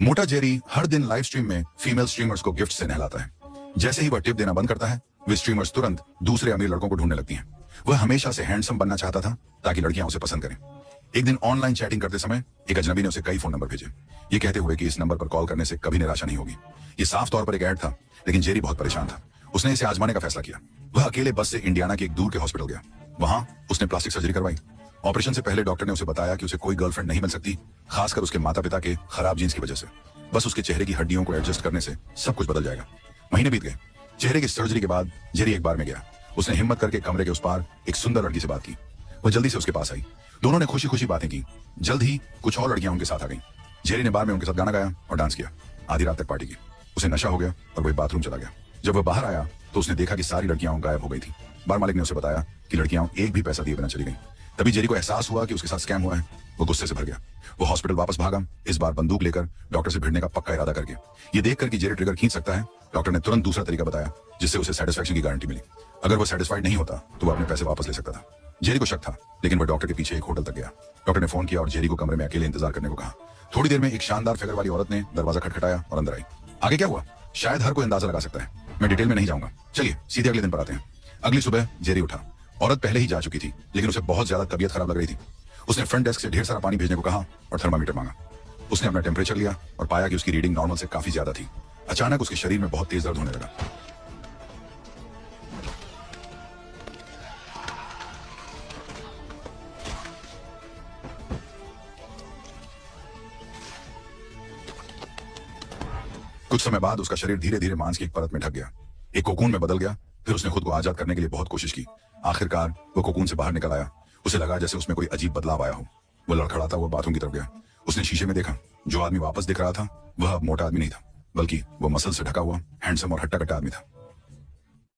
मोटा जेरी हर दिन live stream में फीमेल स्ट्रीमर्स को गिफ्ट से नहलाता है। जैसे ही वह टिप देना बंद करता है, वे स्ट्रीमर्स तुरंत दूसरे अमीर लड़कों को ढूंढने लगती हैं। वह हमेशा से हैंडसम बनना चाहता था ताकि लड़कियां उसे पसंद करें। एक दिन ऑनलाइन चैटिंग करते समय एक अजनबी ने उसे कई फोन नंबर भेजे, ये कहते हुए कि इस नंबर पर कॉल करने से कभी निराशा नहीं होगी। ये साफ तौर पर एक ऐड था, लेकिन जेरी बहुत परेशान था। उसने इसे आजमाने का फैसला किया। वह अकेले बस से इंडियाना के एक दूर के हॉस्पिटल गया। वहां उसने प्लास्टिक सर्जरी करवाई। ऑपरेशन से पहले डॉक्टर ने उसे बताया कि उसे कोई गर्लफ्रेंड नहीं मिल सकती, खासकर उसके माता पिता के खराब जीन्स की वजह से। बस उसके चेहरे की हड्डियों को एडजस्ट करने से सब कुछ बदल जाएगा। महीने बीत गए। चेहरे की सर्जरी के बाद जेरी एक बार में गया। उसने हिम्मत करके कमरे के उस पार एक सुंदर लड़की से बात की। वह जल्दी से उसके पास आई। दोनों ने खुशी खुशी बातें की। जल्द ही कुछ और लड़कियां उनके साथ आ गईं। जेरी ने बार में उनके साथ गाना गाया और डांस किया। आधी रात तक पार्टी की। उसे नशा हो गया और वह बाथरूम चला गया। जब वह बाहर आया तो उसने देखा कि सारी लड़कियां गायब हो गई थी। बार मालिक ने उसे बताया कि लड़कियां एक भी पैसा दिए बिना चली गईं। तभी जेरी को एहसास हुआ कि उसके साथ स्कैम हुआ है। वो गुस्से से भर गया। वो हॉस्पिटल वापस भागा, इस बार बंदूक लेकर, डॉक्टर से भिड़ने का पक्का इरादा करके। ये देखकर कि जेरी ट्रिगर खींच सकता है, डॉक्टर ने तुरंत दूसरा तरीका बताया जिससे उसे सेटिस्फैक्शन की गारंटी मिली। अगर वो सेटिस्फाइड नहीं होता तो वो अपने पैसे वापस ले सकता था। जेरी को शक था, लेकिन वो डॉक्टर के पीछे एक होटल तक गया। डॉक्टर ने फोन किया और जेरी को कमरे में अकेले इंतजार करने को कहा। थोड़ी देर में एक शानदार फिगर वाली औरत ने दरवाजा खटखटाया और अंदर आई। आगे क्या हुआ शायद हर कोई अंदाजा लगा सकता है, मैं डिटेल में नहीं जाऊंगा। चलिए सीधे अगले दिन पर आते हैं। अगली सुबह जेरी उठा। औरत पहले ही जा चुकी थी, लेकिन उसे बहुत ज्यादा तबीयत खराब लग रही थी। उसने फ्रंट डेस्क से ढेर सारा पानी भेजने को कहा और थर्मामीटर मांगा। उसने अपना टेम्परेचर लिया और पाया कि उसकी रीडिंग नॉर्मल से काफी ज्यादा थी। अचानक उसके शरीर में बहुत तेज दर्द होने लगा। कुछ समय बाद उसका शरीर धीरे धीरे मांस की एक परत में ढक गया, एक कोकून में बदल गया। फिर उसने खुद को आजाद करने के लिए बहुत कोशिश की। आखिरकार वो कोकून से बाहर निकल आया। उसे लगा जैसे उसमें कोई अजीब बदलाव आया हो। वो लड़खड़ाता हुआ बाथरूम की तरफ गया। उसने शीशे में देखा, जो आदमी वापस दिख रहा था वह अब मोटा आदमी नहीं था, बल्कि वो मसल से ढका हुआ हैंडसम और हट्टा कट्टा आदमी था।